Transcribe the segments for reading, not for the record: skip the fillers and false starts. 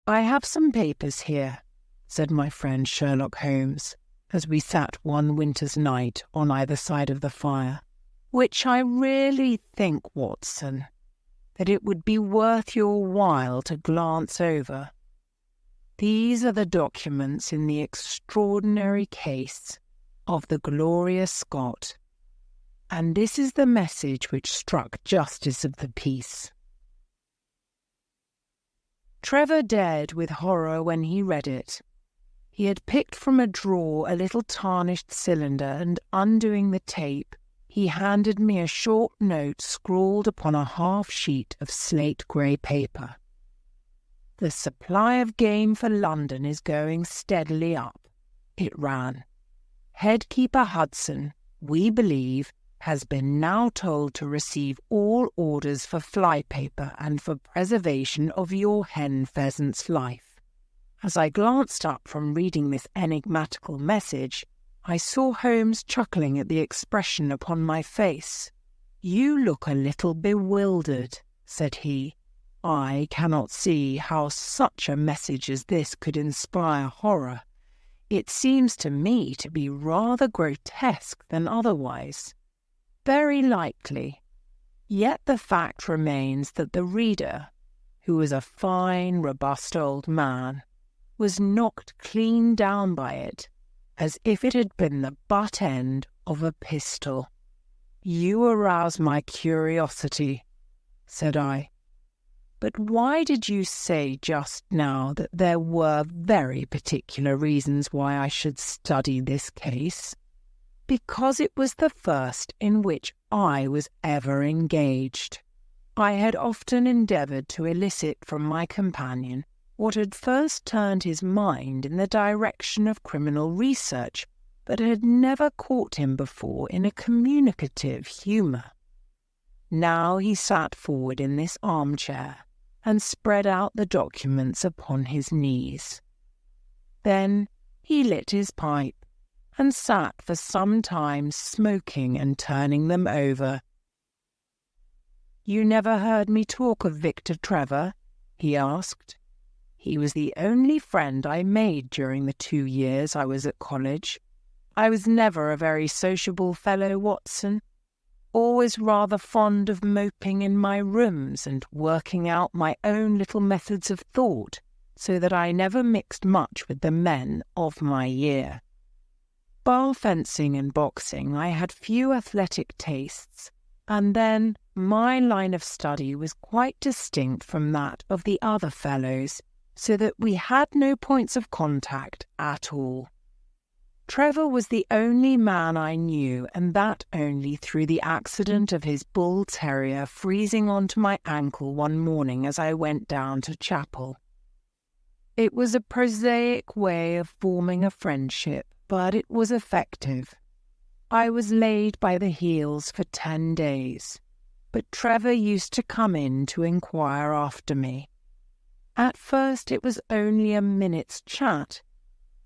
"I have some papers here," said my friend Sherlock Holmes, as we sat one winter's night on either side of the fire, "which I really think, Watson, that it would be worth your while to glance over. These are the documents in the extraordinary case of the Gloria Scott, and this is the message which struck Justice of the Peace." Trevor dared with horror when he read it. He had picked from a drawer a little tarnished cylinder, and undoing the tape, he handed me a short note scrawled upon a half sheet of slate-gray paper. "The supply of game for London is going steadily up," it ran. "Headkeeper Hudson, we believe, has been now told to receive all orders for flypaper and for preservation of your hen-pheasant's life." As I glanced up from reading this enigmatical message, I saw Holmes chuckling at the expression upon my face. "You look a little bewildered," said he. "I cannot see how such a message as this could inspire horror. It seems to me to be rather grotesque than otherwise." "Very likely. Yet the fact remains that the reader, who was a fine, robust old man, was knocked clean down by it, as if it had been the butt end of a pistol." "You arouse my curiosity," said I. "But why did you say just now that there were very particular reasons why I should study this case?" "Because it was the first in which I was ever engaged. I had often endeavoured to elicit from my companion what had first turned his mind in the direction of criminal research, but had never caught him before in a communicative humour. Now he sat forward in this armchair and spread out the documents upon his knees. Then he lit his pipe and sat for some time smoking and turning them over. "You never heard me talk of Victor Trevor?" he asked. "He was the only friend I made during the 2 years I was at college. I was never a very sociable fellow, Watson, always rather fond of moping in my rooms and working out my own little methods of thought, so that I never mixed much with the men of my year. Bar fencing and boxing, I had few athletic tastes, and then my line of study was quite distinct from that of the other fellows, so that we had no points of contact at all. Trevor was the only man I knew, and that only through the accident of his bull terrier freezing onto my ankle one morning as I went down to chapel. It was a prosaic way of forming a friendship, but it was effective. I was laid by the heels for 10 days, but Trevor used to come in to inquire after me. At first it was only a minute's chat,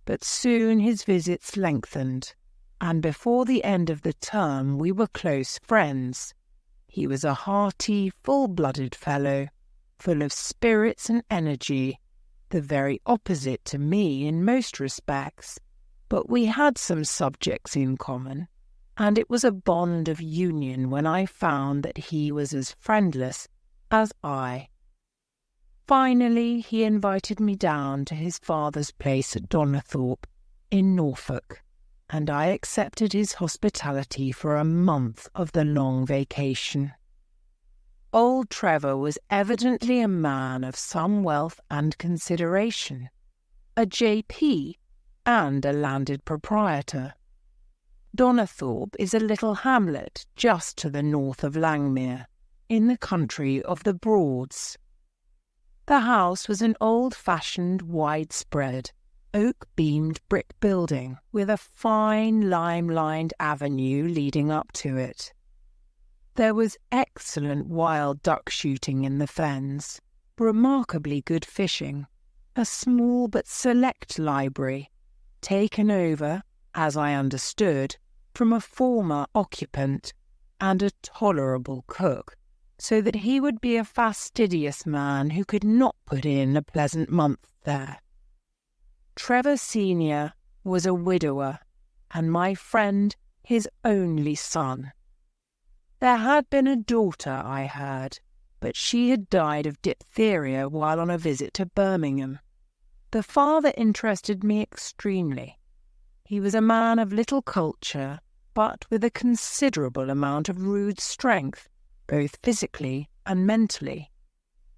but soon his visits lengthened, and before the end of the term we were close friends. He was a hearty, full-blooded fellow, full of spirits and energy, the very opposite to me in most respects, but we had some subjects in common, and it was a bond of union when I found that he was as friendless as I. Finally, he invited me down to his father's place at Donnithorpe, in Norfolk, and I accepted his hospitality for a month of the long vacation. Old Trevor was evidently a man of some wealth and consideration, a J.P. and a landed proprietor. Donnithorpe is a little hamlet just to the north of Langmere, in the country of the Broads. The house was an old-fashioned, widespread, oak-beamed brick building with a fine lime-lined avenue leading up to it. There was excellent wild duck shooting in the fens, remarkably good fishing, a small but select library, taken over, as I understood, from a former occupant, and a tolerable cook, so that he would be a fastidious man who could not put in a pleasant month there. Trevor Senior was a widower, and my friend his only son. There had been a daughter, I heard, but she had died of diphtheria while on a visit to Birmingham. The father interested me extremely. He was a man of little culture, but with a considerable amount of rude strength, both physically and mentally.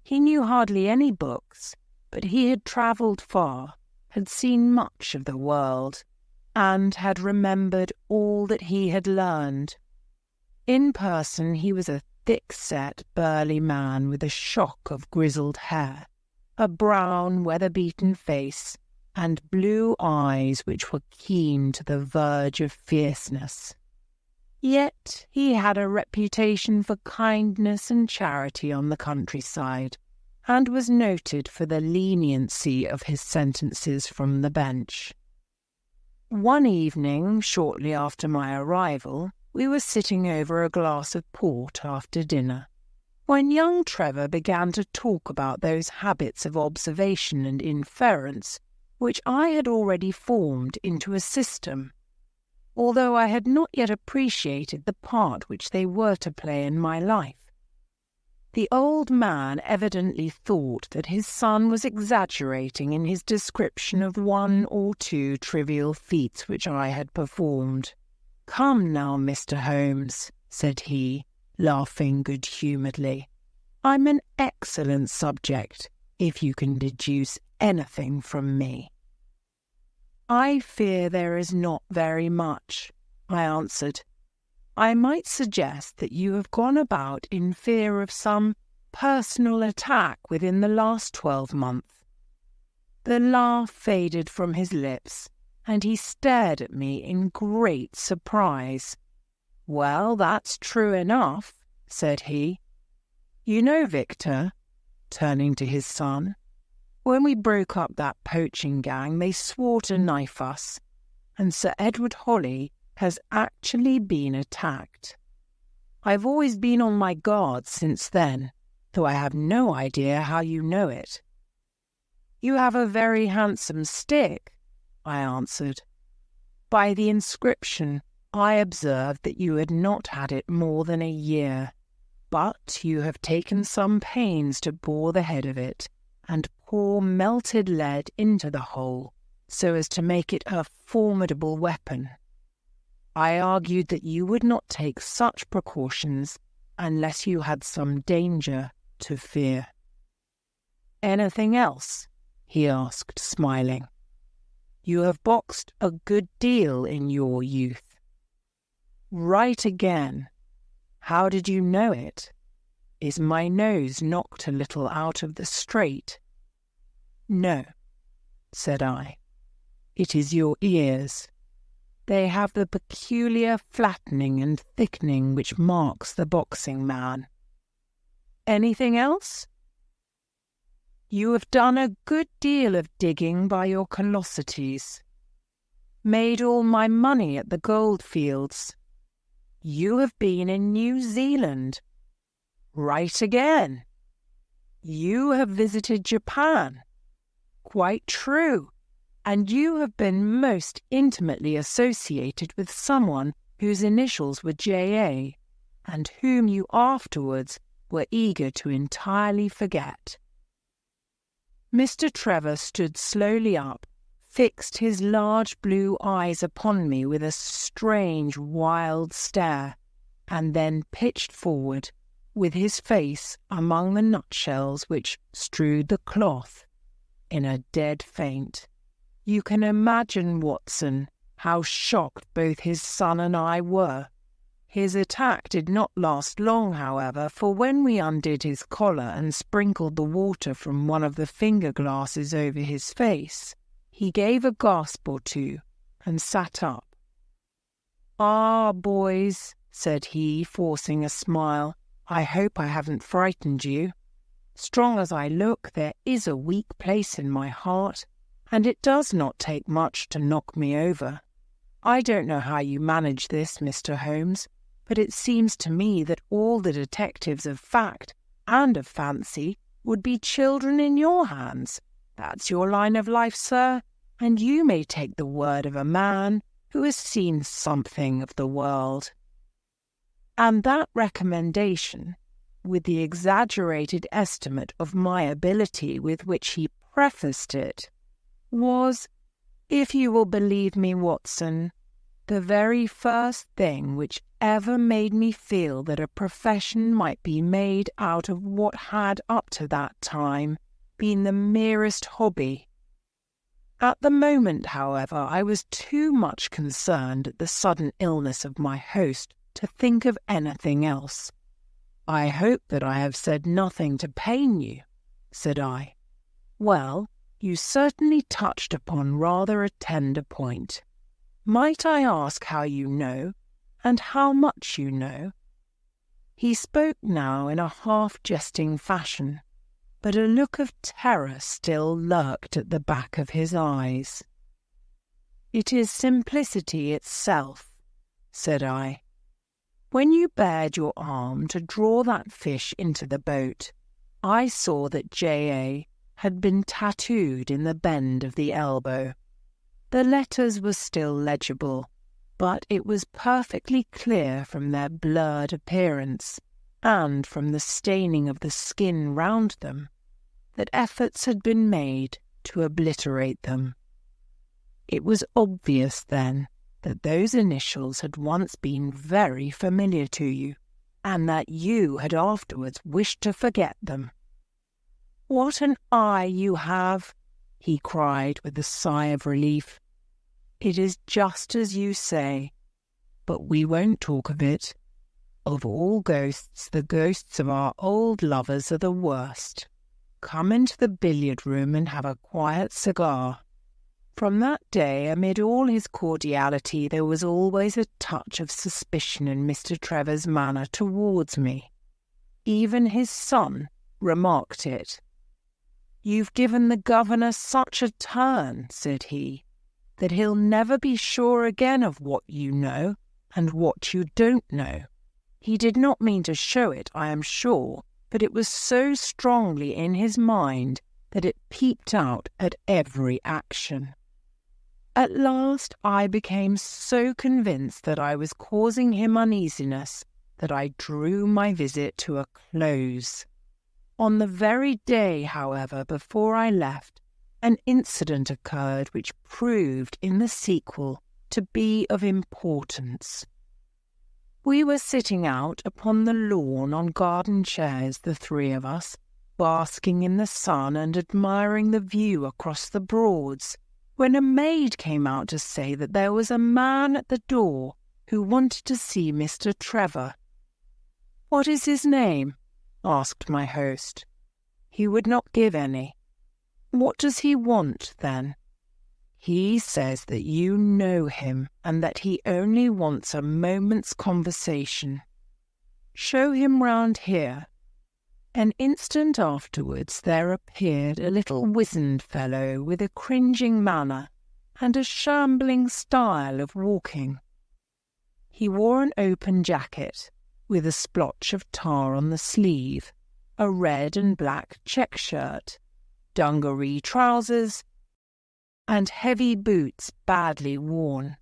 He knew hardly any books, but he had travelled far, had seen much of the world, and had remembered all that he had learned. In person he was a thick-set, burly man with a shock of grizzled hair, a brown, weather-beaten face, and blue eyes which were keen to the verge of fierceness. Yet he had a reputation for kindness and charity on the countryside, and was noted for the leniency of his sentences from the bench. One evening, shortly after my arrival, we were sitting over a glass of port after dinner, when young Trevor began to talk about those habits of observation and inference which I had already formed into a system, although I had not yet appreciated the part which they were to play in my life. The old man evidently thought that his son was exaggerating in his description of one or two trivial feats which I had performed. "Come now, Mr. Holmes," said he, laughing good-humouredly. "I'm an excellent subject, if you can deduce anything from me." "I fear there is not very much," I answered. "I might suggest that you have gone about in fear of some personal attack within the last 12 months. The laugh faded from his lips, and he stared at me in great surprise. "Well, that's true enough," said he. "You know, Victor," turning to his son, "when we broke up that poaching gang, they swore to knife us, and Sir Edward Holly has actually been attacked. I've always been on my guard since then, though I have no idea how you know it." "You have a very handsome stick," I answered. "By the inscription, I observed that you had not had it more than a year, but you have taken some pains to bore the head of it and pour melted lead into the hole, so as to make it a formidable weapon. I argued that you would not take such precautions unless you had some danger to fear." "Anything else?" he asked, smiling. "You have boxed a good deal in your youth." "Right again. How did you know it? Is my nose knocked a little out of the straight?" "No," said I. "It is your ears. They have the peculiar flattening and thickening which marks the boxing man." "Anything else?" "You have done a good deal of digging by your callosities. Made all my money at the gold fields. You have been in New Zealand." "Right again." "You have visited Japan." "Quite true. And you have been most intimately associated with someone whose initials were J.A., and whom you afterwards were eager to entirely forget." Mr. Trevor stood slowly up, fixed his large blue eyes upon me with a strange, wild stare, and then pitched forward, with his face among the nutshells which strewed the cloth, in a dead faint. You can imagine, Watson, how shocked both his son and I were. His attack did not last long, however, for when we undid his collar and sprinkled the water from one of the finger-glasses over his face, he gave a gasp or two and sat up. "Ah, boys," said he, forcing a smile, "I hope I haven't frightened you. Strong as I look, there is a weak place in my heart, and it does not take much to knock me over. I don't know how you manage this, Mr. Holmes, but it seems to me that all the detectives of fact and of fancy would be children in your hands. That's your line of life, sir, and you may take the word of a man who has seen something of the world." And that recommendation, with the exaggerated estimate of my ability with which he prefaced it, was, if you will believe me, Watson, the very first thing which ever made me feel that a profession might be made out of what had up to that time been the merest hobby. At the moment, however, I was too much concerned at the sudden illness of my host to think of anything else. "I hope that I have said nothing to pain you," said I. "Well, you certainly touched upon rather a tender point. Might I ask how you know, and how much you know?" He spoke now in a half-jesting fashion, but a look of terror still lurked at the back of his eyes. "It is simplicity itself," said I. "When you bared your arm to draw that fish into the boat, I saw that J.A. had been tattooed in the bend of the elbow. The letters were still legible, but it was perfectly clear from their blurred appearance, and from the staining of the skin round them, that efforts had been made to obliterate them. It was obvious, then, that those initials had once been very familiar to you, and that you had afterwards wished to forget them." "What an eye you have!" he cried with a sigh of relief. "It is just as you say, but we won't talk of it. Of all ghosts, the ghosts of our old lovers are the worst. Come into the billiard-room and have a quiet cigar." From that day, amid all his cordiality, there was always a touch of suspicion in Mr. Trevor's manner towards me. Even his son remarked it. "You've given the governor such a turn," said he, "that he'll never be sure again of what you know and what you don't know." He did not mean to show it, I am sure, but it was so strongly in his mind that it peeped out at every action. At last I became so convinced that I was causing him uneasiness that I drew my visit to a close. On the very day, however, before I left, an incident occurred which proved in the sequel to be of importance. We were sitting out upon the lawn on garden chairs, the three of us, basking in the sun and admiring the view across the Broads, when a maid came out to say that there was a man at the door who wanted to see Mr. Trevor. "What is his name?" asked my host. He would not give any. "What does he want, then?" "He says that you know him, and that he only wants a moment's conversation." "Show him round here." An instant afterwards there appeared a little wizened fellow with a cringing manner and a shambling style of walking. He wore an open jacket, with a splotch of tar on the sleeve, a red and black check shirt, dungaree trousers, and heavy boots badly worn.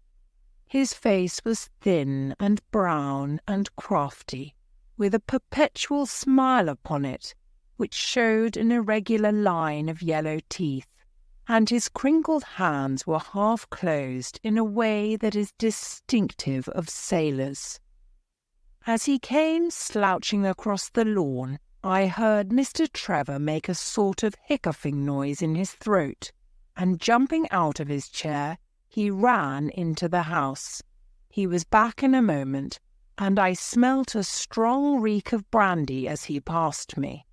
His face was thin and brown and crafty, with a perpetual smile upon it, which showed an irregular line of yellow teeth, and his crinkled hands were half-closed in a way that is distinctive of sailors. As he came slouching across the lawn, I heard Mr. Trevor make a sort of hiccoughing noise in his throat, and jumping out of his chair, he ran into the house. He was back in a moment, and I smelt a strong reek of brandy as he passed me.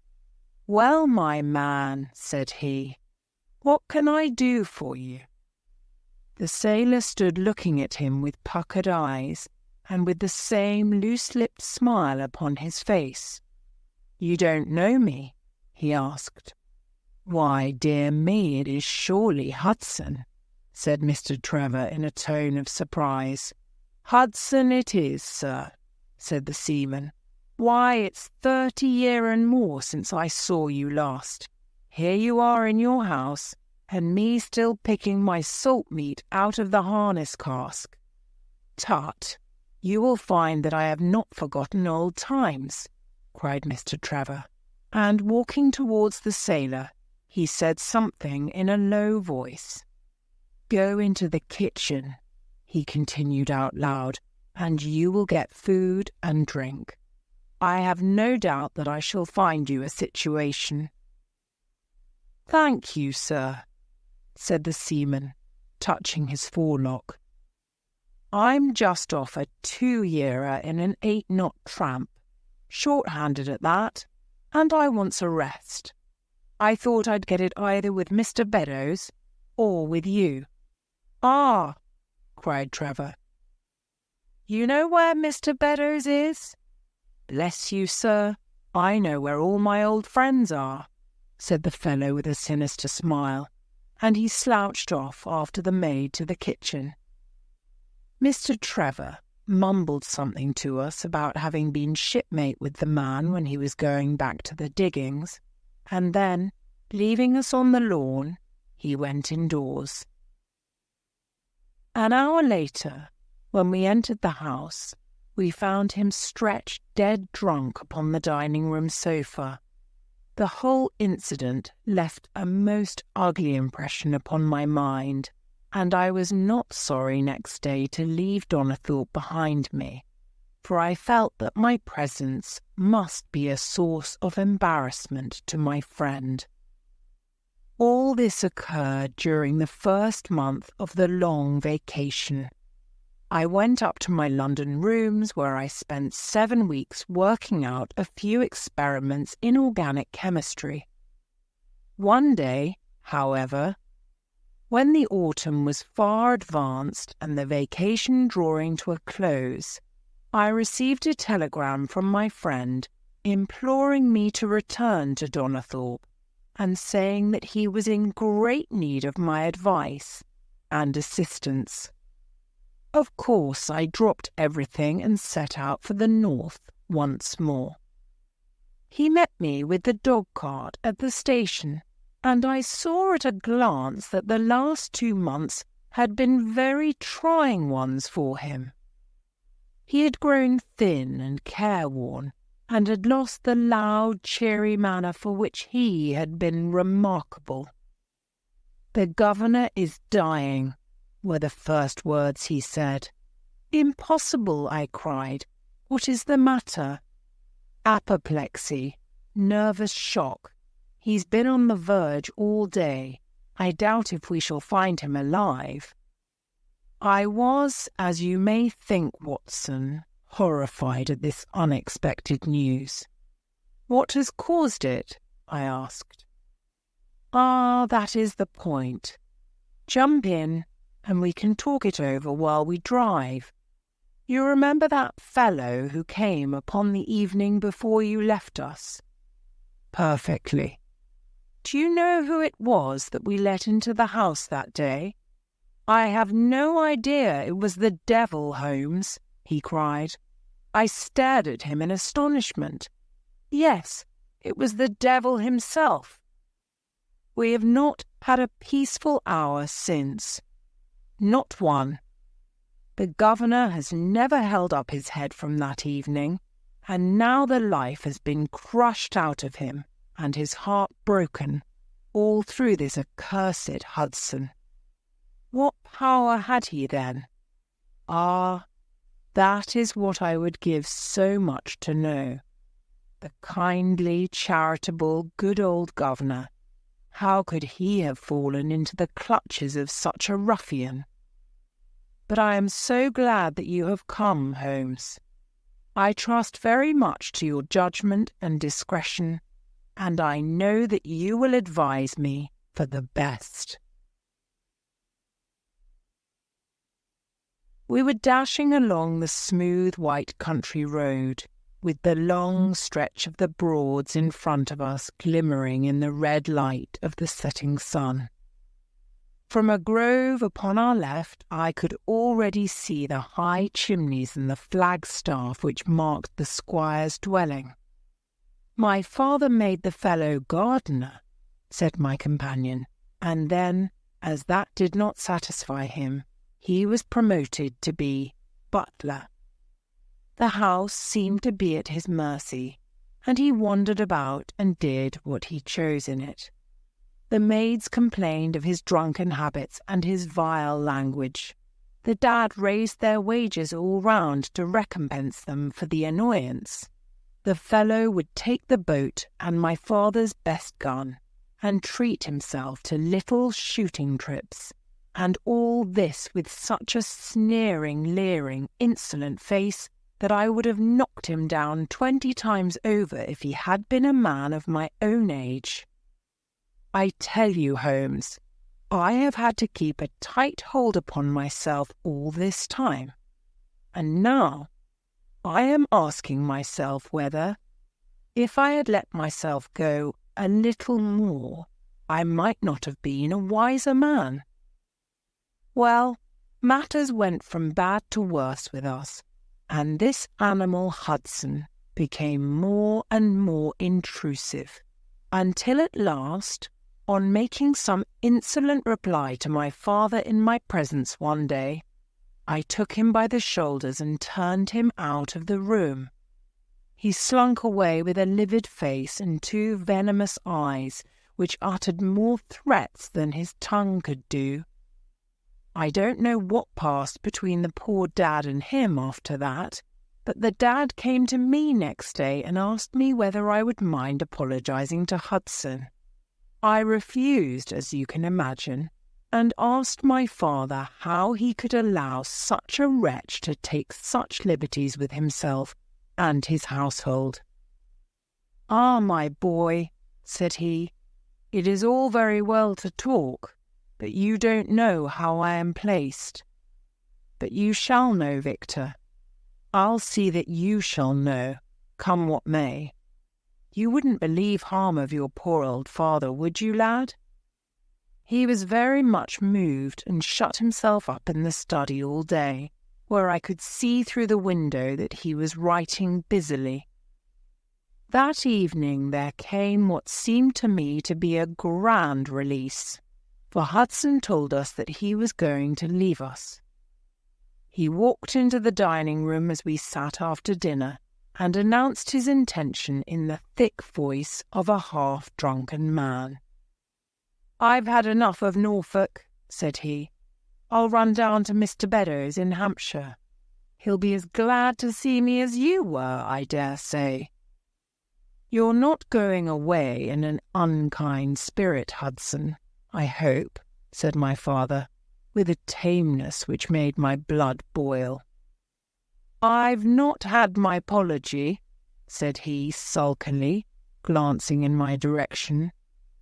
"Well, my man," said he, "what can I do for you?" The sailor stood looking at him with puckered eyes, and with the same loose-lipped smile upon his face. "You don't know me?" he asked. "Why, dear me, it is surely Hudson," said Mr. Trevor in a tone of surprise. "Hudson it is, sir," said the seaman. "Why, it's 30 year and more since I saw you last. Here you are in your house, and me still picking my salt meat out of the harness cask. Tut, you will find that I have not forgotten old times," cried Mr. Trevor, and walking towards the sailor, he said something in a low voice. "Go into the kitchen," he continued out loud, "and you will get food and drink. I have no doubt that I shall find you a situation." "Thank you, sir," said the seaman, touching his forelock. "I'm just off a 2-yearer in an 8-knot tramp, short-handed at that, and I wants a rest. I thought I'd get it either with Mr. Beddoes or with you." "Ah!" cried Trevor. "You know where Mr. Beddoes is?" "Bless you, sir, I know where all my old friends are," said the fellow with a sinister smile, and he slouched off after the maid to the kitchen. Mr. Trevor mumbled something to us about having been shipmate with the man when he was going back to the diggings, and then, leaving us on the lawn, he went indoors. An hour later, when we entered the house, we found him stretched dead drunk upon the dining-room sofa. The whole incident left a most ugly impression upon my mind, and I was not sorry next day to leave Donnithorpe behind me, for I felt that my presence must be a source of embarrassment to my friend. All this occurred during the first month of the long vacation. I went up to my London rooms, where I spent 7 weeks working out a few experiments in organic chemistry. One day, however, when the autumn was far advanced and the vacation drawing to a close, I received a telegram from my friend imploring me to return to Donnithorpe, and saying that he was in great need of my advice and assistance. Of course, I dropped everything and set out for the north once more. He met me with the dog-cart at the station, and I saw at a glance that the last 2 months had been very trying ones for him. He had grown thin and careworn, and had lost the loud, cheery manner for which he had been remarkable. "The governor is dying," were the first words he said. "Impossible," I cried. "What is the matter?" "Apoplexy, nervous shock. He's been on the verge all day. I doubt if we shall find him alive." I was, as you may think, Watson, horrified at this unexpected news. "What has caused it?" I asked. "Ah, that is the point. Jump in, and we can talk it over while we drive. You remember that fellow who came upon the evening before you left us?" "Perfectly." "Do you know who it was that we let into the house that day?" "I have no idea it was the devil, Holmes," he cried. I stared at him in astonishment. Yes, it was the devil himself. We have not had a peaceful hour since. Not one. The governor has never held up his head from that evening, and now the life has been crushed out of him and his heart broken, all through this accursed Hudson. What power had he then? Ah, that is what I would give so much to know. The kindly, charitable, good old governor. How could he have fallen into the clutches of such a ruffian? But I am so glad that you have come, Holmes. I trust very much to your judgment and discretion, and I know that you will advise me for the best. We were dashing along the smooth white country road, with the long stretch of the Broads in front of us glimmering in the red light of the setting sun. From a grove upon our left, I could already see the high chimneys and the flagstaff which marked the squire's dwelling. "My father made the fellow gardener," said my companion, and then, as that did not satisfy him, he was promoted to be butler. The house seemed to be at his mercy, and he wandered about and did what he chose in it. The maids complained of his drunken habits and his vile language. The dad raised their wages all round to recompense them for the annoyance. The fellow would take the boat and my father's best gun, and treat himself to little shooting trips, and all this with such a sneering, leering, insolent face that I would have knocked him down 20 times over if he had been a man of my own age. I tell you, Holmes, I have had to keep a tight hold upon myself all this time, and now I am asking myself whether, if I had let myself go a little more, I might not have been a wiser man. Well, matters went from bad to worse with us, and this animal Hudson became more and more intrusive, until at last, on making some insolent reply to my father in my presence one day, I took him by the shoulders and turned him out of the room. He slunk away with a livid face and 2 venomous eyes, which uttered more threats than his tongue could do. I don't know what passed between the poor dad and him after that, but the dad came to me next day and asked me whether I would mind apologizing to Hudson. I refused, as you can imagine, and asked my father how he could allow such a wretch to take such liberties with himself and his household. "Ah, my boy," said he, "it is all very well to talk, but you don't know how I am placed. But you shall know, Victor. I'll see that you shall know, come what may. You wouldn't believe harm of your poor old father, would you, lad?" He was very much moved and shut himself up in the study all day, where I could see through the window that he was writing busily. That evening there came what seemed to me to be a grand release, for Hudson told us that he was going to leave us. He walked into the dining room as we sat after dinner, and announced his intention in the thick voice of a half-drunken man. "I've had enough of Norfolk," said he. "I'll run down to Mr. Beddoes in Hampshire. He'll be as glad to see me as you were, I dare say." "You're not going away in an unkind spirit, Hudson, I hope," said my father, with a tameness which made my blood boil. "I've not had my apology," said he sulkily, glancing in my direction.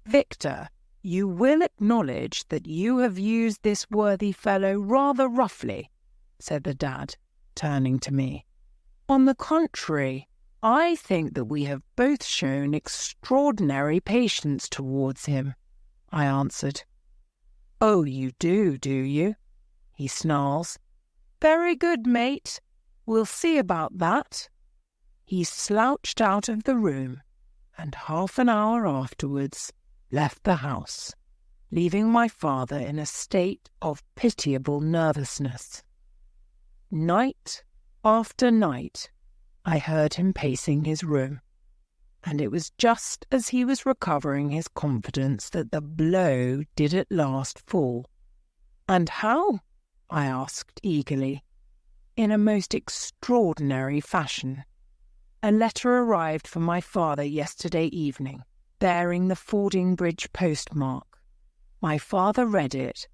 "Victor, you will acknowledge that you have used this worthy fellow rather roughly," said the dad, turning to me. "On the contrary, I think that we have both shown extraordinary patience towards him," I answered. "Oh, you do you?" he snarls. "Very good, mate. We'll see about that." He slouched out of the room, and half an hour afterwards left the house, leaving my father in a state of pitiable nervousness. Night after night I heard him pacing his room, and it was just as he was recovering his confidence that the blow did at last fall. "And how?" I asked eagerly. "In a most extraordinary fashion. A letter arrived from my father yesterday evening, bearing the Fordingbridge postmark. My father read it,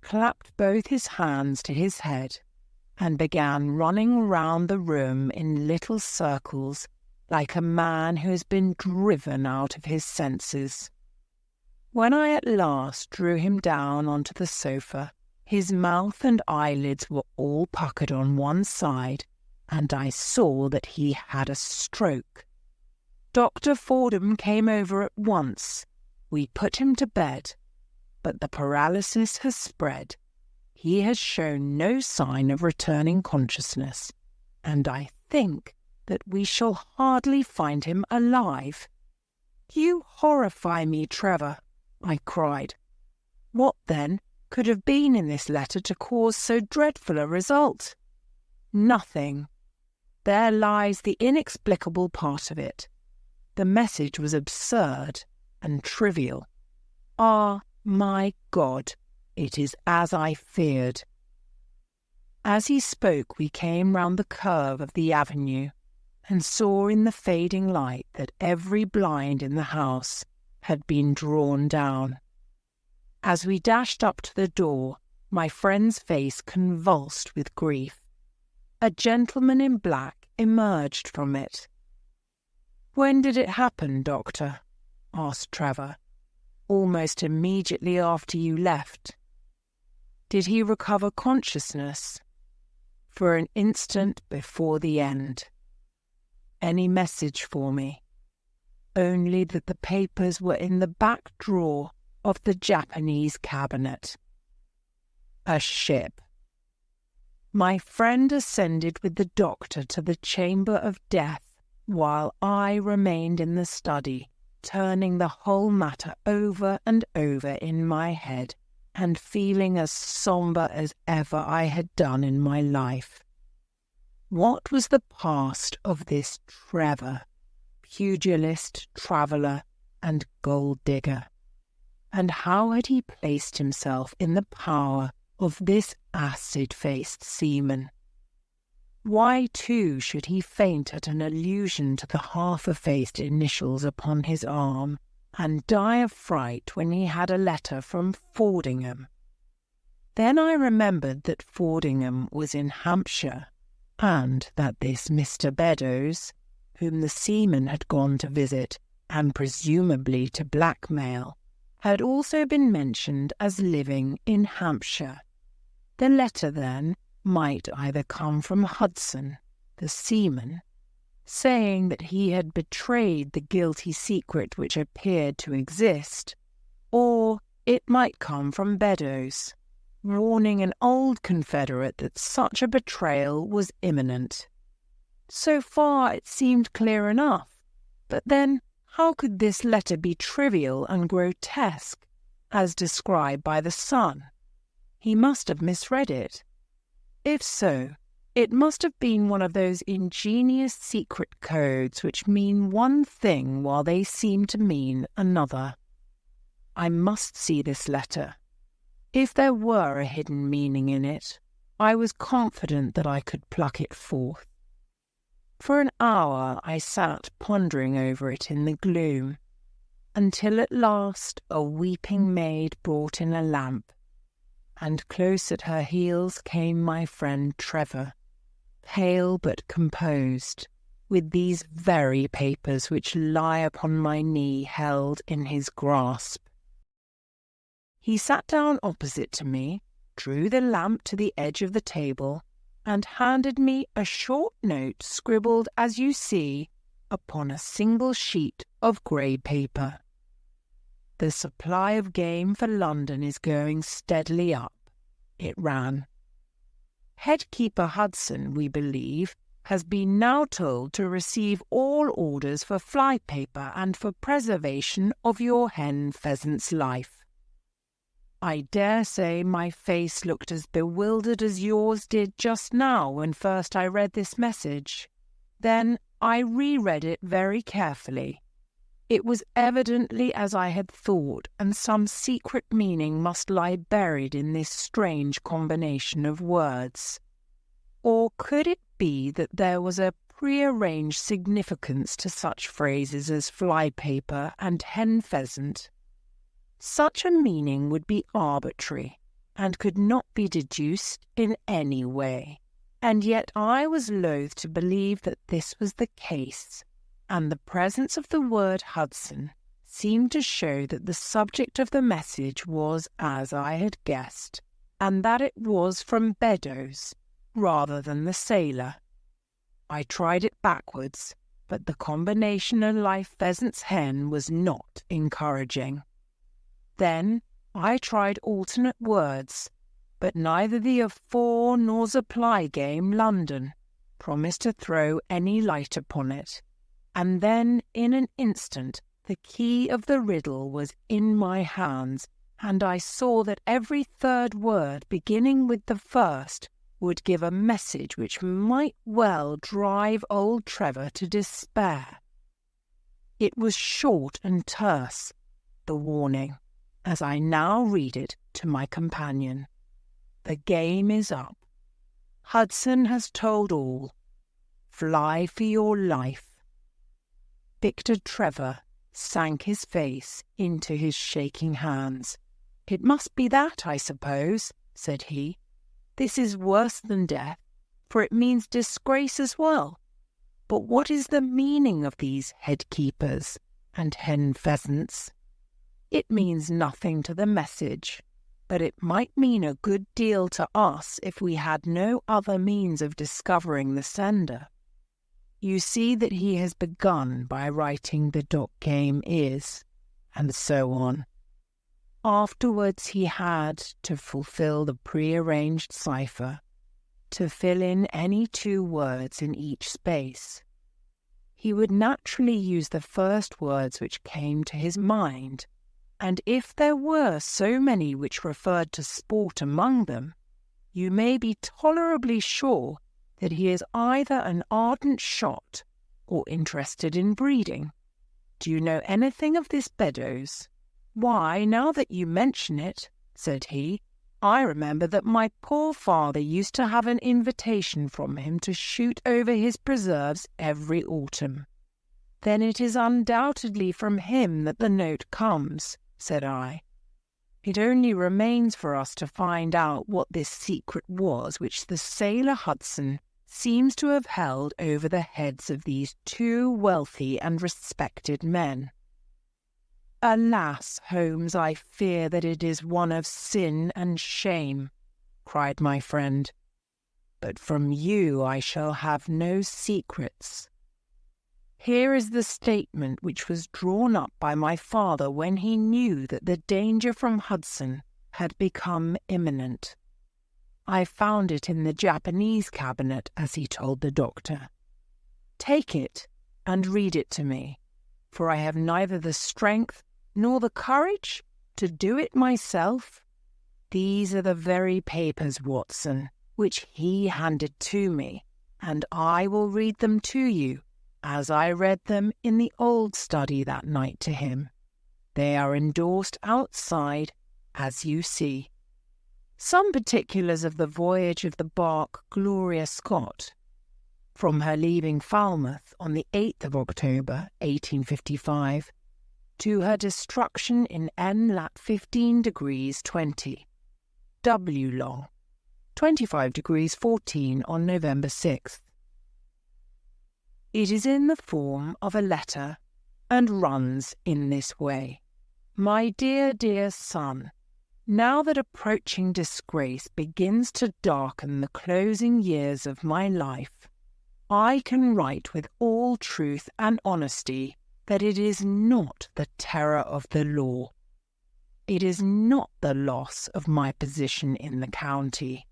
clapped both his hands to his head, and began running round the room in little circles like a man who has been driven out of his senses. When I at last drew him down onto the sofa, his mouth and eyelids were all puckered on one side, and I saw that he had a stroke. Dr. Fordham came over at once. We put him to bed. but the paralysis has spread. He has shown no sign of returning consciousness, and I think that we shall hardly find him alive." "You horrify me, Trevor," I cried. "What, then, could have been in this letter to cause so dreadful a result?" "Nothing. There lies the inexplicable part of it. The message was absurd and trivial. Ah, my God, it is as I feared." As he spoke, we came round the curve of the avenue and saw in the fading light that every blind in the house had been drawn down. As we dashed up to the door, my friend's face convulsed with grief. A gentleman in black emerged from it. "When did it happen, Doctor?" asked Trevor. "Almost immediately after you left." "Did he recover consciousness?" "For an instant before the end." "Any message for me?" "Only that the papers were in the back drawer of the Japanese cabinet." "A ship." My friend ascended with the doctor to the chamber of death, while I remained in the study, turning the whole matter over and over in my head, and feeling as sombre as ever I had done in my life. What was the past of this Trevor, pugilist, traveller, and gold-digger? And how had he placed himself in the power of this acid-faced seaman? Why, too, should he faint at an allusion to the half-effaced initials upon his arm, and die of fright when he had a letter from Fordingham? Then I remembered that Fordingham was in Hampshire, and that this Mr. Beddoes, whom the seaman had gone to visit, and presumably to blackmail, had also been mentioned as living in Hampshire. The letter, then, might either come from Hudson, the seaman, saying that he had betrayed the guilty secret which appeared to exist, or it might come from Beddoes, warning an old confederate that such a betrayal was imminent. So far it seemed clear enough, but then how could this letter be trivial and grotesque, as described by the Sun? He must have misread it. If so, it must have been one of those ingenious secret codes which mean one thing while they seem to mean another. I must see this letter. If there were a hidden meaning in it, I was confident that I could pluck it forth. For an hour I sat pondering over it in the gloom, until at last a weeping maid brought in a lamp, and close at her heels came my friend Trevor, pale but composed, with these very papers which lie upon my knee held in his grasp. He sat down opposite to me, drew the lamp to the edge of the table, and handed me a short note scribbled, as you see, upon a single sheet of grey paper. "The supply of game for London is going steadily up," it ran. "Headkeeper Hudson, we believe, has been now told to receive all orders for fly-paper and for preservation of your hen-pheasant's life." I dare say my face looked as bewildered as yours did just now when first I read this message. Then I reread it very carefully. It was evidently as I had thought, and some secret meaning must lie buried in this strange combination of words. Or could it be that there was a prearranged significance to such phrases as fly-paper and hen-pheasant? Such a meaning would be arbitrary, and could not be deduced in any way, and yet I was loath to believe that this was the case, and the presence of the word Hudson seemed to show that the subject of the message was as I had guessed, and that it was from Beddoes rather than the sailor. I tried it backwards, but the combination of live pheasant's hen was not encouraging. Then, I tried alternate words, but neither the afore nor supply game London promised to throw any light upon it, and then in an instant the key of the riddle was in my hands, and I saw that every third word beginning with the first would give a message which might well drive old Trevor to despair. It was short and terse, the warning, as I now read it to my companion. The game is up. Hudson has told all. Fly for your life. Victor Trevor sank his face into his shaking hands. "It must be that, I suppose," said he. "This is worse than death, for it means disgrace as well. But what is the meaning of these head-keepers and hen-pheasants? It means nothing to the message, but it might mean a good deal to us if we had no other means of discovering the sender. You see that he has begun by writing the dock game is, and so on. Afterwards he had to fulfill the prearranged cipher, to fill in any 2 words in each space. He would naturally use the first words which came to his mind, and if there were so many which referred to sport among them, you may be tolerably sure that he is either an ardent shot or interested in breeding. Do you know anything of this Beddoes?" "Why, now that you mention it," said he, "I remember that my poor father used to have an invitation from him to shoot over his preserves every autumn." "Then it is undoubtedly from him that the note comes," said I. "It only remains for us to find out what this secret was which the sailor Hudson seems to have held over the heads of these 2 wealthy and respected men." "Alas, Holmes, I fear that it is one of sin and shame," cried my friend. "But from you I shall have no secrets. Here is the statement which was drawn up by my father when he knew that the danger from Hudson had become imminent. I found it in the Japanese cabinet, as he told the doctor. Take it and read it to me, for I have neither the strength nor the courage to do it myself. These are the very papers, Watson, which he handed to me, and I will read them to you, as I read them in the old study that night to him. They are endorsed outside, as you see. Some particulars of the voyage of the bark Gloria Scott, from her leaving Falmouth on the 8th of October, 1855, to her destruction in N lat 15 degrees 20, W long, 25 degrees 14 on November 6th. It is in the form of a letter, and runs in this way. My dear, dear son, now that approaching disgrace begins to darken the closing years of my life, I can write with all truth and honesty that it is not the terror of the law. It is not the loss of my position in the county,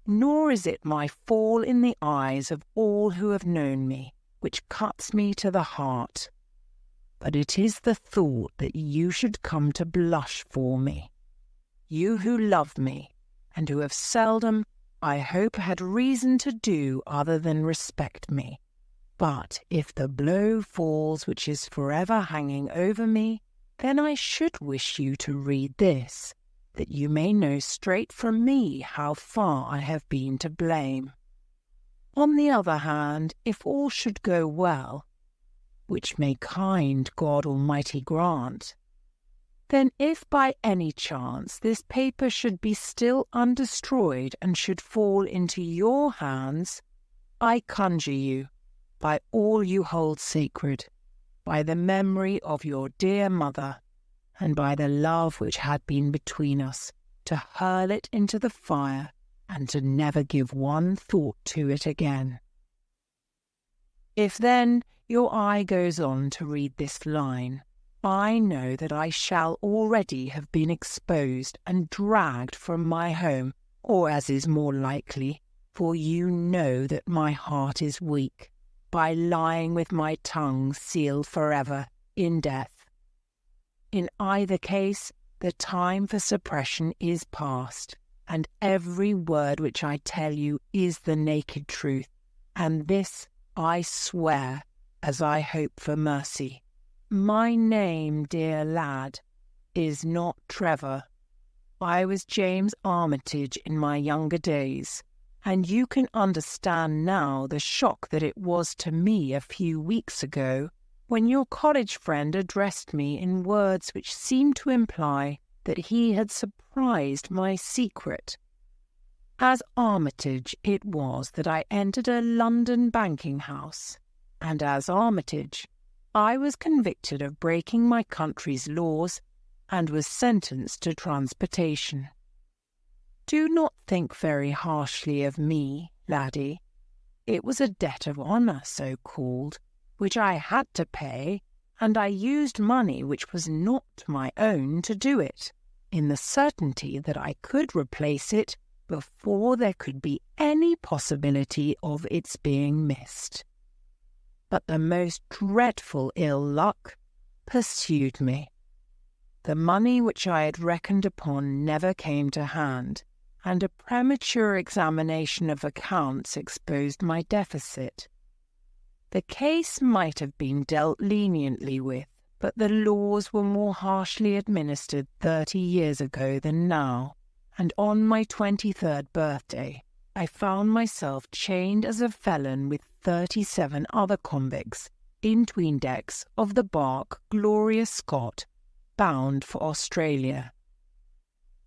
nor is it my fall in the eyes of all who have known me, which cuts me to the heart. But it is the thought that you should come to blush for me. You who love me, and who have seldom, I hope, had reason to do other than respect me. But if the blow falls which is forever hanging over me, then I should wish you to read this, that you may know straight from me how far I have been to blame. On the other hand, if all should go well, which may kind God Almighty grant, then if by any chance this paper should be still undestroyed and should fall into your hands, I conjure you, by all you hold sacred, by the memory of your dear mother, and by the love which had been between us, to hurl it into the fire, and to never give one thought to it again. If then your eye goes on to read this line, I know that I shall already have been exposed and dragged from my home, or as is more likely, for you know that my heart is weak, by lying with my tongue sealed forever in death. In either case, the time for suppression is past, and every word which I tell you is the naked truth, and this I swear as I hope for mercy. My name, dear lad, is not Trevor. I was James Armitage in my younger days, and you can understand now the shock that it was to me a few weeks ago when your college friend addressed me in words which seemed to imply that he had surprised my secret. As Armitage it was that I entered a London banking house, and as Armitage I was convicted of breaking my country's laws and was sentenced to transportation. Do not think very harshly of me, laddie. It was a debt of honour, so-called, which I had to pay, and I used money which was not my own to do it, in the certainty that I could replace it before there could be any possibility of its being missed. But the most dreadful ill luck pursued me. The money which I had reckoned upon never came to hand, and a premature examination of accounts exposed my deficit. The case might have been dealt leniently with, but the laws were more harshly administered 30 years ago than now, and on my 23rd birthday I found myself chained as a felon with 37 other convicts in 'tween decks of the barque Gloria Scott, bound for Australia.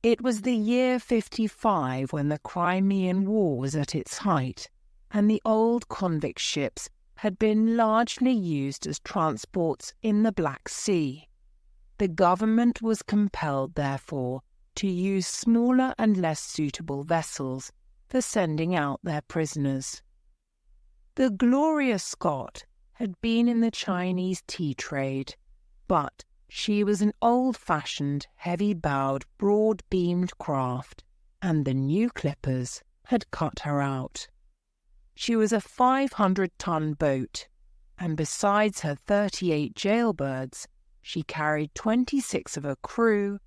It was the year 55 when the Crimean War was at its height, and the old convict ships had been largely used as transports in the Black Sea. The government was compelled, therefore, to use smaller and less suitable vessels for sending out their prisoners. The Gloria Scott had been in the Chinese tea trade, but she was an old-fashioned, heavy-bowed, broad-beamed craft, and the new clippers had cut her out. She was a 500-ton boat, and besides her 38 jailbirds, she carried 26 of her crew,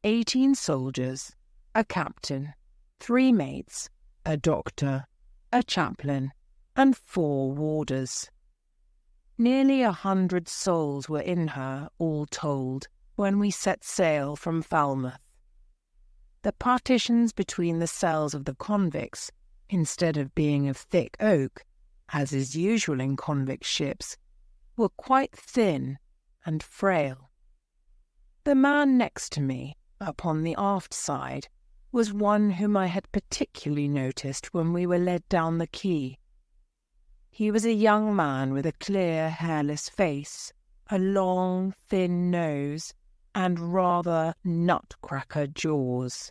18 soldiers, a captain, 3 mates, a doctor, a chaplain, and 4 warders. Nearly 100 souls were in her, all told, when we set sail from Falmouth. The partitions between the cells of the convicts, instead of being of thick oak, as is usual in convict ships, were quite thin and frail. The man next to me, upon the aft side, was one whom I had particularly noticed when we were led down the quay. He was a young man with a clear, hairless face, a long, thin nose, and rather nutcracker jaws.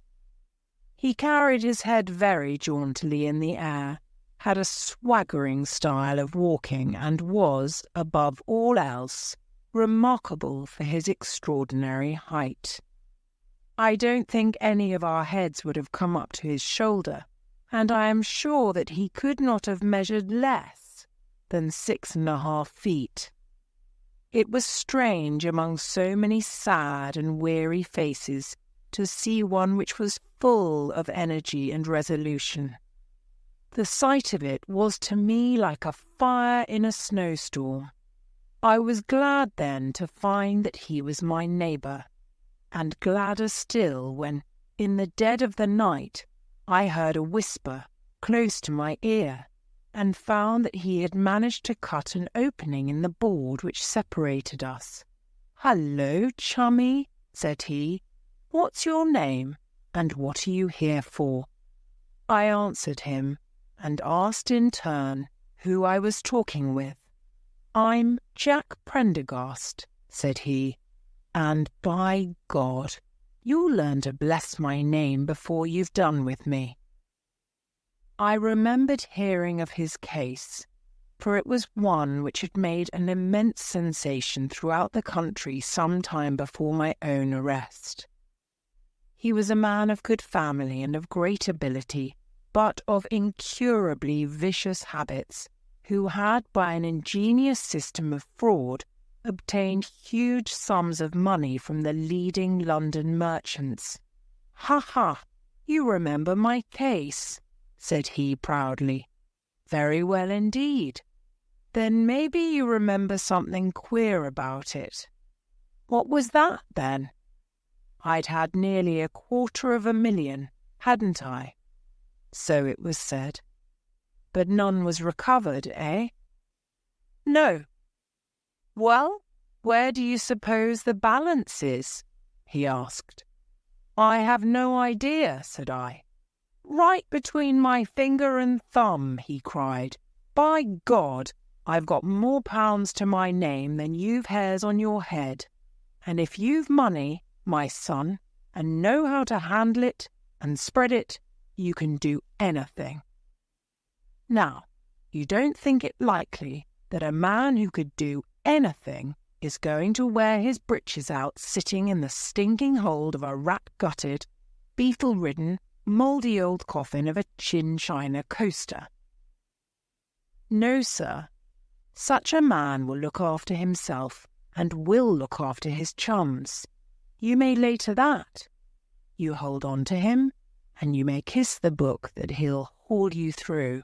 He carried his head very jauntily in the air, had a swaggering style of walking, and was, above all else, remarkable for his extraordinary height. I don't think any of our heads would have come up to his shoulder, and I am sure that he could not have measured less than 6.5 feet. It was strange among so many sad and weary faces to see one which was full of energy and resolution. The sight of it was to me like a fire in a snowstorm. I was glad then to find that he was my neighbour, and gladder still when, in the dead of the night, I heard a whisper close to my ear, and found that he had managed to cut an opening in the board which separated us. "Hallo, chummy," said he. "What's your name, and what are you here for?" I answered him, and asked in turn who I was talking with. "I'm Jack Prendergast," said he, "and by God, you'll learn to bless my name before you've done with me." I remembered hearing of his case, for it was one which had made an immense sensation throughout the country some time before my own arrest. He was a man of good family and of great ability, but of incurably vicious habits, who had, by an ingenious system of fraud, obtained huge sums of money from the leading London merchants. "Ha, ha! You remember my case," said he proudly. "Very well indeed. Then maybe you remember something queer about it." "What was that, then?" "I'd had nearly 250,000, hadn't I?" "So it was said." "But none was recovered, eh?" "No." "Well, where do you suppose the balance is?" he asked. "I have no idea," said I. "Right between my finger and thumb," he cried. "By God, I've got more pounds to my name than you've hairs on your head. And if you've money, my son, and know how to handle it and spread it, you can do anything. Now, you don't think it likely that a man who could do anything is going to wear his breeches out sitting in the stinking hold of a rat-gutted, beetle-ridden, mouldy old coffin of a chin-china coaster? No, sir. Such a man will look after himself and will look after his chums. You may lay to that. You hold on to him, and you may kiss the book that he'll haul you through.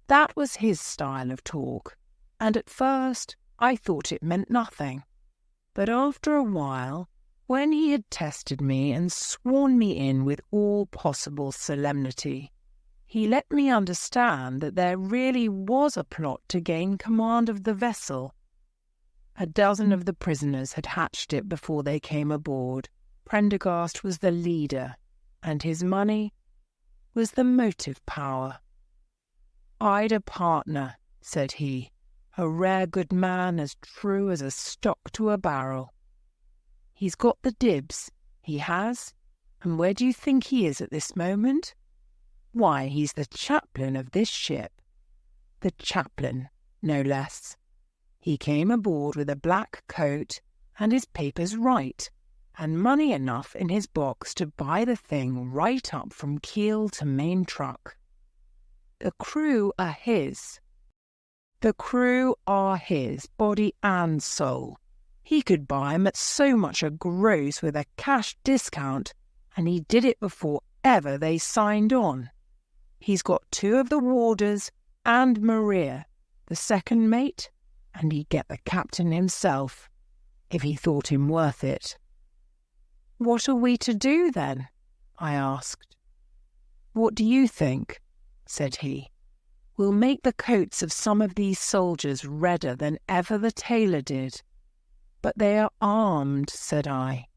That was his style of talk, and at first I thought it meant nothing. But after a while, when he had tested me and sworn me in with all possible solemnity, he let me understand that there really was a plot to gain command of the vessel. A dozen of the prisoners had hatched it before they came aboard. Prendergast was the leader, and his money was the motive power. "I'd a partner," said he, "a rare good man, as true as a stock to a barrel. He's got the dibs, he has, and where do you think he is at this moment? Why, he's the chaplain of this ship. The chaplain, no less. He came aboard with a black coat and his papers right, and money enough in his box to buy the thing right up from keel to main truck. The crew are his. The crew are his, body and soul. He could buy 'em at so much a gross with a cash discount, and he did it before ever they signed on. He's got 2 of the warders and Maria, the second mate, and he'd get the captain himself, if he thought him worth it." "What are we to do, then?" I asked. "What do you think?" said he. "We'll make the coats of some of these soldiers redder than ever the tailor did." "But they are armed," said I.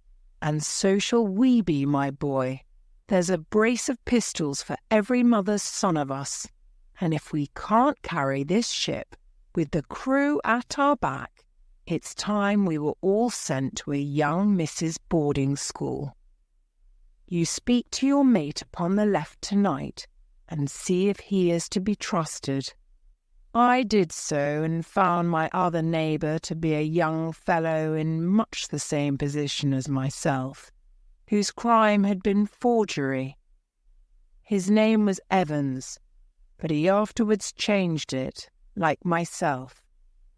"And so shall we be, my boy. There's a brace of pistols for every mother's son of us, and if we can't carry this ship with the crew at our back, it's time we were all sent to a young Mrs. boarding school. You speak to your mate upon the left tonight, and see if he is to be trusted." I did so, and found my other neighbour to be a young fellow in much the same position as myself, whose crime had been forgery. His name was Evans, but he afterwards changed it, like myself,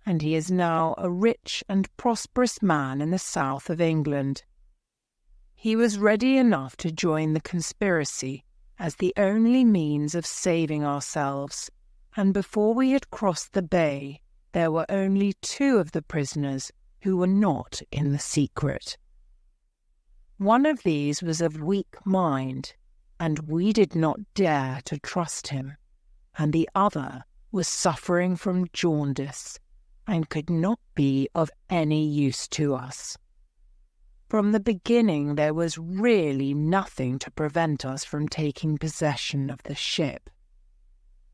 and he is now a rich and prosperous man in the south of England. He was ready enough to join the conspiracy as the only means of saving ourselves, and before we had crossed the bay, there were only 2 of the prisoners who were not in the secret. One of these was of weak mind, and we did not dare to trust him, and the other was suffering from jaundice, and could not be of any use to us. From the beginning there was really nothing to prevent us from taking possession of the ship.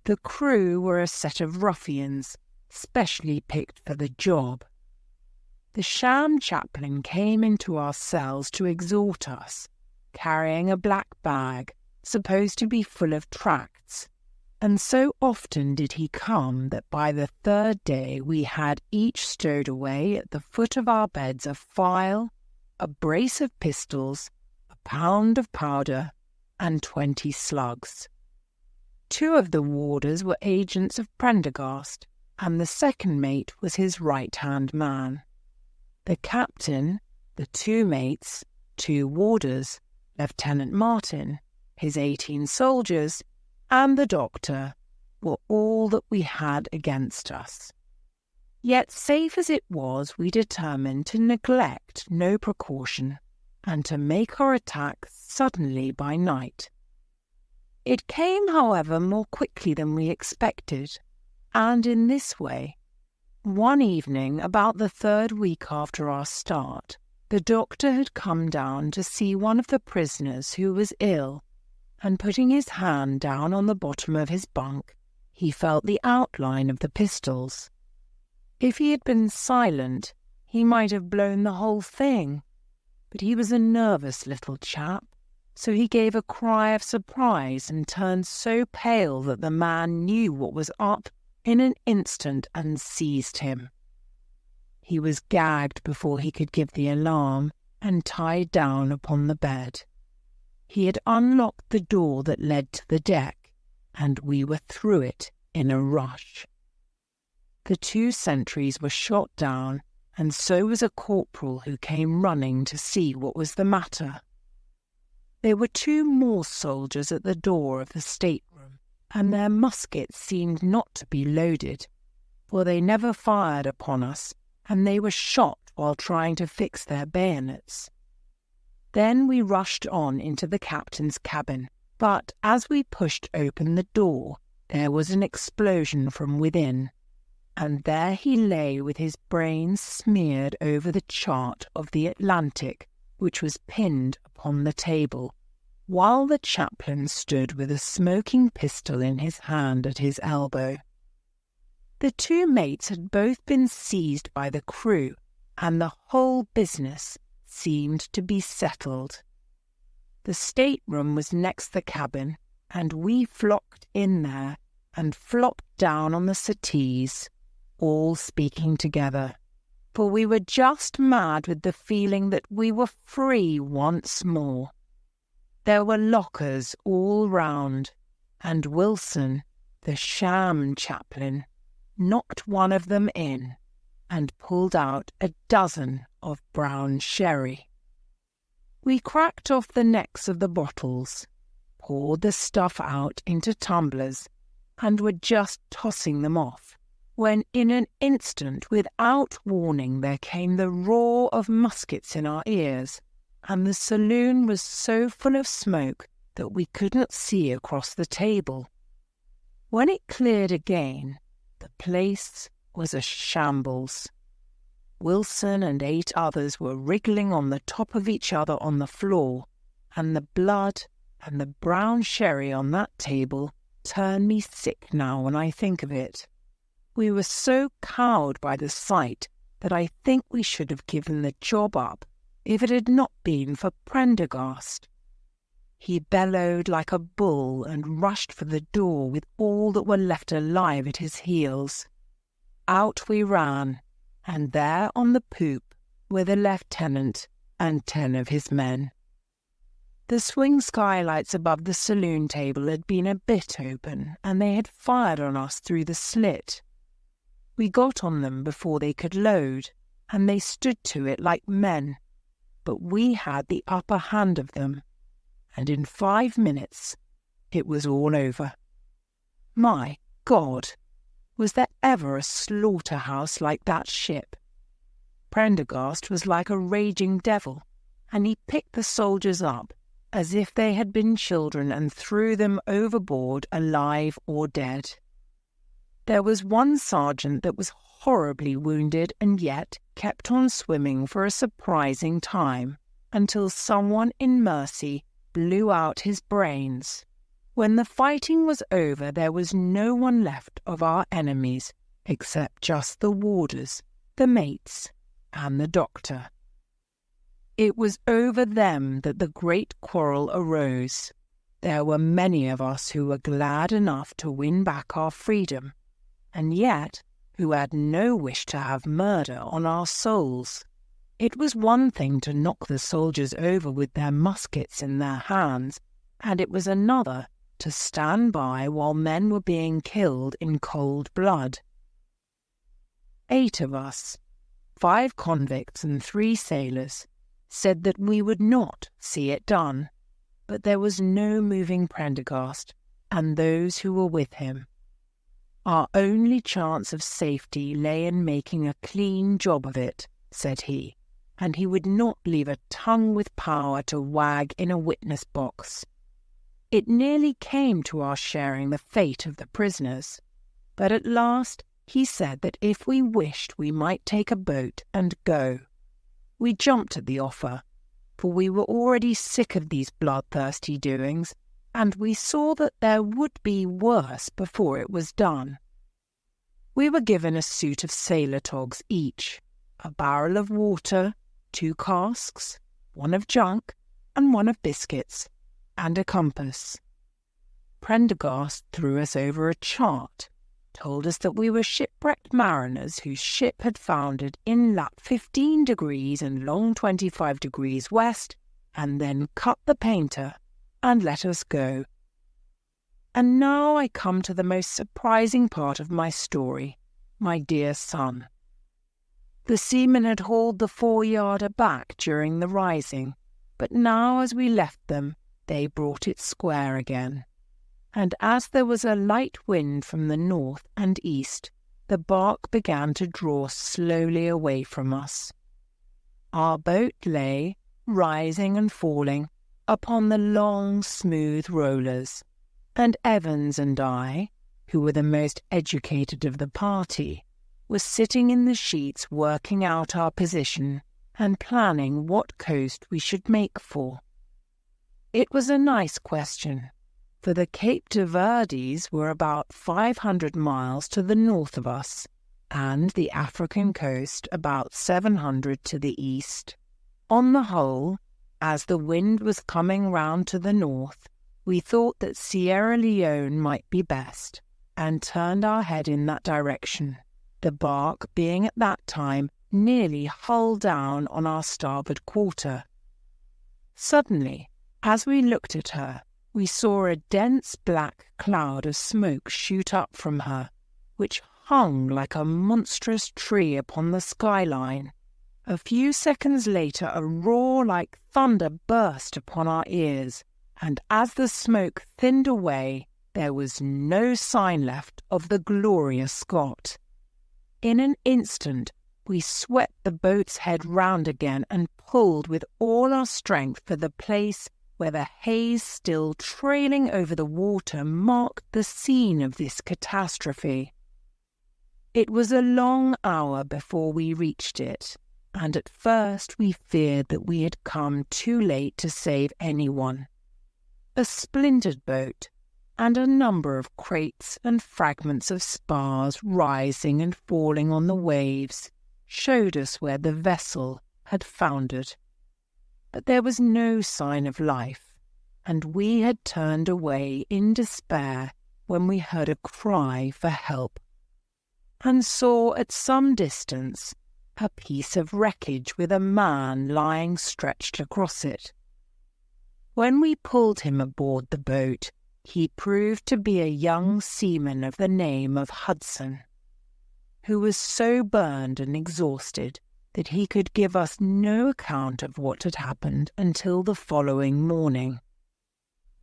The crew were a set of ruffians, specially picked for the job. The sham chaplain came into our cells to exhort us, carrying a black bag, supposed to be full of tracts, and so often did he come that by the third day we had each stowed away at the foot of our beds a file, a brace of pistols, a pound of powder, and 20 slugs. 2 of the warders were agents of Prendergast, and the second mate was his right-hand man. The captain, the 2 mates, 2 warders, Lieutenant Martin, his 18 soldiers, and the doctor were all that we had against us. Yet, safe as it was, we determined to neglect no precaution, and to make our attack suddenly by night. It came, however, more quickly than we expected, and in this way. One evening, about the 3rd week after our start, the doctor had come down to see one of the prisoners who was ill, and putting his hand down on the bottom of his bunk, he felt the outline of the pistols. If he had been silent, he might have blown the whole thing, but he was a nervous little chap, so he gave a cry of surprise and turned so pale that the man knew what was up in an instant and seized him. He was gagged before he could give the alarm and tied down upon the bed. He had unlocked the door that led to the deck, and we were through it in a rush. The 2 sentries were shot down, and so was a corporal who came running to see what was the matter. There were 2 more soldiers at the door of the stateroom, and their muskets seemed not to be loaded, for they never fired upon us, and they were shot while trying to fix their bayonets. Then we rushed on into the captain's cabin, but as we pushed open the door, there was an explosion from within, and there he lay with his brains smeared over the chart of the Atlantic, which was pinned upon the table, while the chaplain stood with a smoking pistol in his hand at his elbow. The 2 mates had both been seized by the crew, and the whole business seemed to be settled. The stateroom was next the cabin, and we flocked in there and flopped down on the settees, all speaking together, for we were just mad with the feeling that we were free once more. There were lockers all round, and Wilson, the sham chaplain, knocked one of them in and pulled out a dozen of brown sherry. We cracked off the necks of the bottles, poured the stuff out into tumblers, and were just tossing them off, when in an instant, without warning, there came the roar of muskets in our ears, and the saloon was so full of smoke that we couldn't see across the table. When it cleared again, the place was a shambles. Wilson and 8 others were wriggling on the top of each other on the floor, and the blood and the brown sherry on that table turn me sick now when I think of it. We were so cowed by the sight that I think we should have given the job up if it had not been for Prendergast. He bellowed like a bull and rushed for the door with all that were left alive at his heels. Out we ran, and there on the poop were the lieutenant and 10 of his men. The swing skylights above the saloon table had been a bit open, and they had fired on us through the slit. We got on them before they could load, and they stood to it like men, but we had the upper hand of them, and in 5 minutes it was all over. My God! Was there ever a slaughterhouse like that ship? Prendergast was like a raging devil, and he picked the soldiers up as if they had been children and threw them overboard alive or dead. There was one sergeant that was horribly wounded and yet kept on swimming for a surprising time, until someone in mercy blew out his brains. When the fighting was over, there was no one left of our enemies except just the warders, the mates, and the doctor. It was over them that the great quarrel arose. There were many of us who were glad enough to win back our freedom, and yet who had no wish to have murder on our souls. It was one thing to knock the soldiers over with their muskets in their hands, and it was another to stand by while men were being killed in cold blood. 8 of us, 5 convicts and 3 sailors, said that we would not see it done, but there was no moving Prendergast and those who were with him. Our only chance of safety lay in making a clean job of it, said he, and he would not leave a tongue with power to wag in a witness box. It nearly came to our sharing the fate of the prisoners, but at last he said that if we wished we might take a boat and go. We jumped at the offer, for we were already sick of these bloodthirsty doings, and we saw that there would be worse before it was done. We were given a suit of sailor togs each, a barrel of water, 2 casks, 1 of junk, and 1 of biscuits, and a compass. Prendergast threw us over a chart, told us that we were shipwrecked mariners whose ship had foundered in lat 15 degrees and long 25 degrees west, and then cut the painter and let us go. And now I come to the most surprising part of my story, my dear son. The seamen had hauled the foreyard aback during the rising, but now as we left them, they brought it square again. And as there was a light wind from the north and east, the bark began to draw slowly away from us. Our boat lay, rising and falling, upon the long, smooth rollers, and Evans and I, who were the most educated of the party, were sitting in the sheets working out our position and planning what coast we should make for. It was a nice question, for the Cape de Verdes were about 500 miles to the north of us, and the African coast about 700 to the east. On the whole, as the wind was coming round to the north, we thought that Sierra Leone might be best, and turned our head in that direction, the bark being at that time nearly hull down on our starboard quarter. Suddenly, as we looked at her, we saw a dense black cloud of smoke shoot up from her, which hung like a monstrous tree upon the skyline. A few seconds later a roar like thunder burst upon our ears, and as the smoke thinned away, there was no sign left of the Gloria Scott. In an instant we swept the boat's head round again and pulled with all our strength for the place where the haze still trailing over the water marked the scene of this catastrophe. It was a long hour before we reached it, and at first we feared that we had come too late to save anyone. A splintered boat, and a number of crates and fragments of spars rising and falling on the waves, showed us where the vessel had foundered. But there was no sign of life, and we had turned away in despair when we heard a cry for help, and saw at some distance a piece of wreckage with a man lying stretched across it. When we pulled him aboard the boat, he proved to be a young seaman of the name of Hudson, who was so burned and exhausted that he could give us no account of what had happened until the following morning.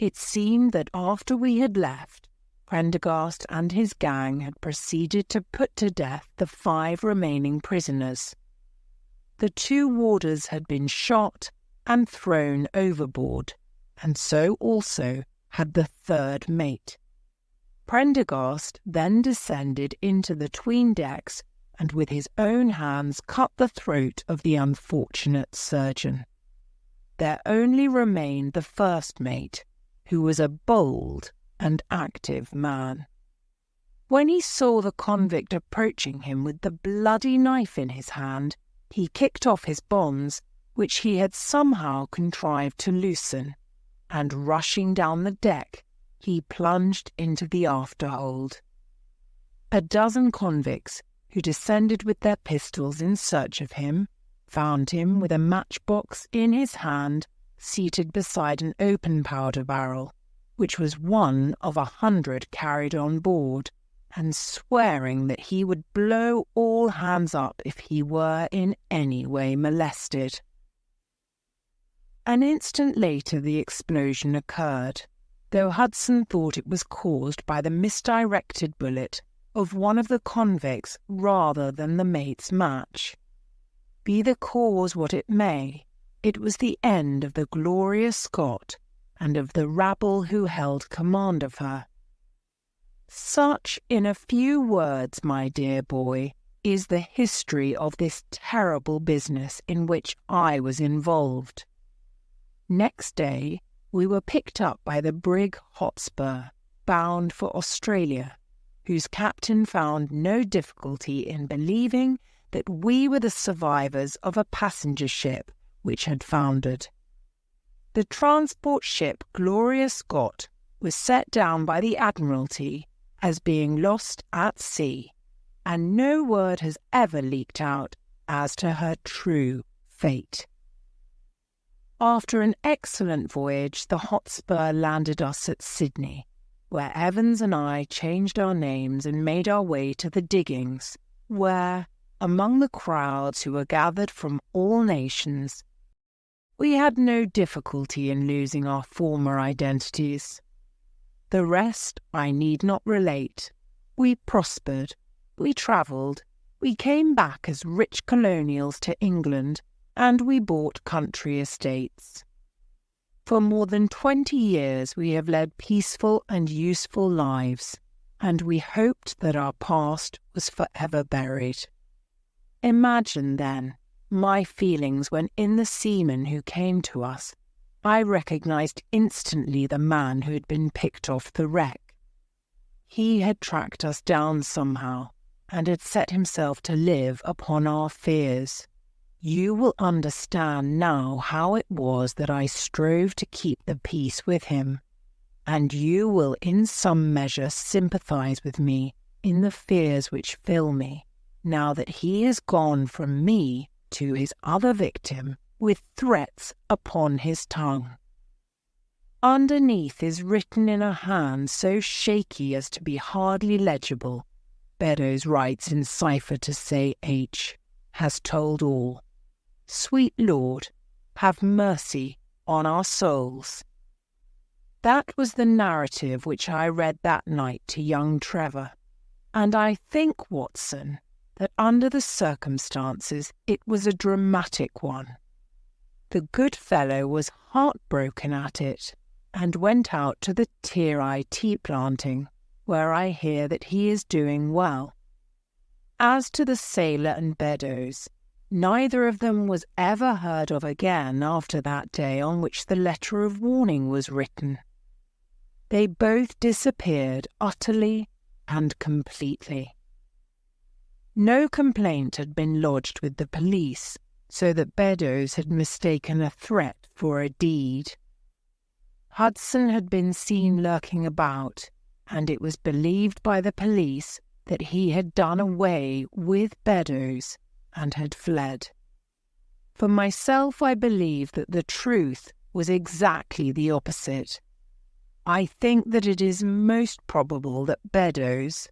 It seemed that after we had left, Prendergast and his gang had proceeded to put to death the 5 remaining prisoners. The 2 warders had been shot and thrown overboard, and so also had the 3rd mate. Prendergast then descended into the 'tween decks and with his own hands cut the throat of the unfortunate surgeon. There only remained the 1st mate, who was a bold and active man. When he saw the convict approaching him with the bloody knife in his hand, he kicked off his bonds, which he had somehow contrived to loosen, and rushing down the deck, he plunged into the afterhold. A dozen convicts, who descended with their pistols in search of him, found him with a matchbox in his hand, seated beside an open powder barrel, which was one of 100 carried on board, and swearing that he would blow all hands up if he were in any way molested. An instant later the explosion occurred, though Hudson thought it was caused by the misdirected bullet of one of the convicts rather than the mate's match. Be the cause what it may, it was the end of the Gloria Scott and of the rabble who held command of her. Such, in a few words, my dear boy, is the history of this terrible business in which I was involved. Next day we were picked up by the brig Hotspur, bound for Australia, whose captain found no difficulty in believing that we were the survivors of a passenger ship which had foundered. The transport ship Gloria Scott was set down by the Admiralty as being lost at sea, and no word has ever leaked out as to her true fate. After an excellent voyage, the Hotspur landed us at Sydney, where Evans and I changed our names and made our way to the diggings, where, among the crowds who were gathered from all nations, we had no difficulty in losing our former identities. The rest I need not relate. We prospered, we travelled, we came back as rich colonials to England, and we bought country estates. For more than 20 years we have led peaceful and useful lives, and we hoped that our past was forever buried. Imagine, then, my feelings when in the seamen who came to us I recognised instantly the man who had been picked off the wreck. He had tracked us down somehow, and had set himself to live upon our fears. You will understand now how it was that I strove to keep the peace with him, and you will in some measure sympathise with me in the fears which fill me, now that he is gone from me to his other victim with threats upon his tongue. Underneath is written in a hand so shaky as to be hardly legible. Beddoes writes in cipher to say H. has told all. Sweet Lord, have mercy on our souls. That was the narrative which I read that night to young Trevor, and I think, Watson, that under the circumstances it was a dramatic one. The good fellow was heartbroken at it, and went out to the Terai tea planting, where I hear that he is doing well. As to the sailor and Beddoes, neither of them was ever heard of again after that day on which the letter of warning was written. They both disappeared utterly and completely. No complaint had been lodged with the police, so that Beddoes had mistaken a threat for a deed. Hudson had been seen lurking about, and it was believed by the police that he had done away with Beddoes and had fled. For myself, I believe that the truth was exactly the opposite. I think that it is most probable that Beddoes,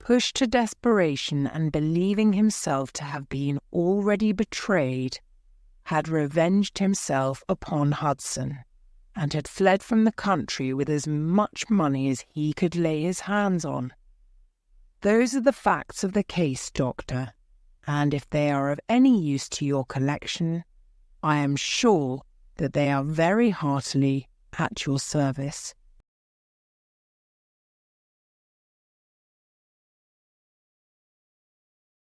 pushed to desperation and believing himself to have been already betrayed, had revenged himself upon Hudson, and had fled from the country with as much money as he could lay his hands on. Those are the facts of the case, Doctor, and if they are of any use to your collection, I am sure that they are very heartily at your service.